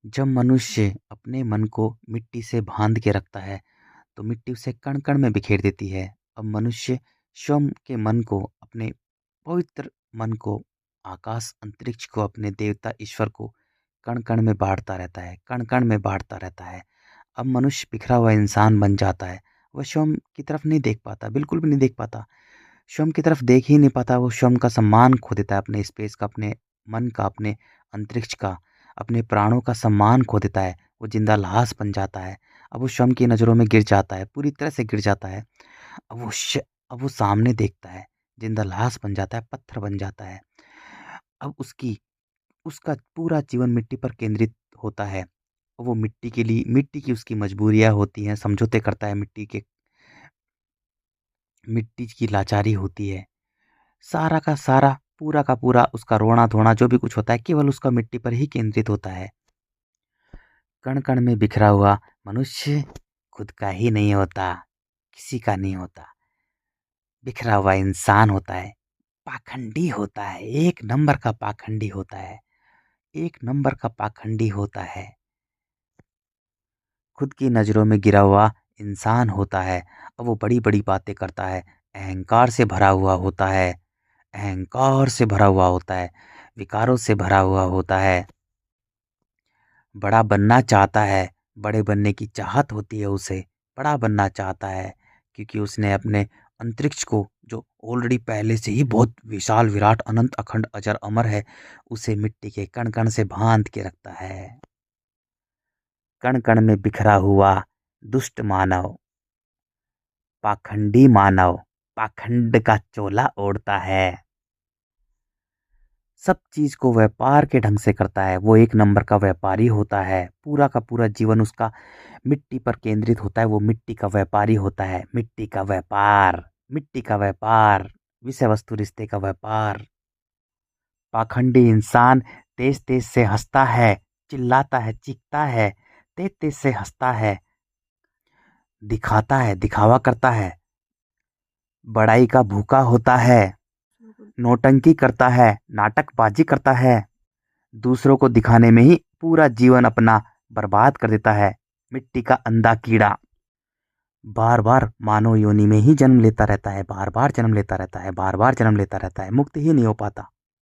जब मनुष्य अपने मन को मिट्टी से बांध के रखता है, तो मिट्टी उसे कण-कण में बिखेर देती है। अब मनुष्य स्वयं के मन को, अपने पवित्र मन को, आकाश अंतरिक्ष को, अपने देवता ईश्वर को कण-कण में बाँटता रहता है, कण-कण में बाँटता रहता है। अब मनुष्य बिखरा हुआ इंसान बन जाता है। वह स्वयं की तरफ नहीं देख पाता, बिल्कुल भी नहीं देख पाता। स्वयं की तरफ देख ही नहीं पाता, वो स्वयं का सम्मान खो देता है, अपने स्पेस का, अपने मन का, अपने अंतरिक्ष का, अपने प्राणों का सम्मान खो देता है। वो ज़िंदा लाश बन जाता है। अब वो स्वयं की नज़रों में गिर जाता है, पूरी तरह से गिर जाता है। अब वो श अब वो सामने देखता है, ज़िंदा लाश बन जाता है, पत्थर बन जाता है। अब उसका पूरा जीवन मिट्टी पर केंद्रित होता है। वो मिट्टी के लिए, मिट्टी की उसकी मजबूरियाँ होती हैं, समझौते करता है, मिट्टी की लाचारी होती है। सारा का सारा, पूरा का पूरा उसका रोना-धोना जो भी कुछ होता है, केवल उसका मिट्टी पर ही केंद्रित होता है। कण-कण में बिखरा हुआ मनुष्य खुद का ही नहीं होता, किसी का नहीं होता। बिखरा हुआ इंसान होता है, पाखंडी होता है, एक नंबर का पाखंडी होता है, एक नंबर का पाखंडी होता है। खुद की नज़रों में गिरा हुआ इंसान होता है। अब वो बड़ी-बड़ी बातें करता है, अहंकार से भरा हुआ होता है, अहंकार से भरा हुआ होता है, विकारों से भरा हुआ होता है। बड़ा बनना चाहता है, बड़े बनने की चाहत होती है उसे, बड़ा बनना चाहता है, क्योंकि उसने अपने अंतरिक्ष को, जो ऑलरेडी पहले से ही बहुत विशाल, विराट, अनंत, अखंड, अजर, अमर है, उसे मिट्टी के कण-कण से बाँध के रखता है। कण-कण में बिखरा हुआ दुष्ट मानव, पाखंडी मानव, पाखंड का चोला ओढ़ता है। सब चीज़ को व्यापार के ढंग से करता है। वो एक नंबर का व्यापारी होता है। पूरा का पूरा जीवन उसका मिट्टी पर केंद्रित होता है। वो मिट्टी का व्यापारी होता है। मिट्टी का व्यापार, मिट्टी का व्यापार, विषय वस्तु रिश्ते का व्यापार। पाखंडी इंसान तेज-तेज से हँसता है, चिल्लाता है, चीखता है, तेज-तेज से हँसता है, दिखाता है, दिखावा करता है, बड़ाई का भूखा होता है, नौटंकी करता है, नाटकबाजी करता है, दूसरों को दिखाने में ही पूरा जीवन अपना बर्बाद कर देता है। मिट्टी का अंधा कीड़ा बार बार मानव योनि में ही जन्म लेता रहता है, बार बार जन्म लेता रहता है, बार बार जन्म लेता रहता है, मुक्त ही नहीं हो पाता।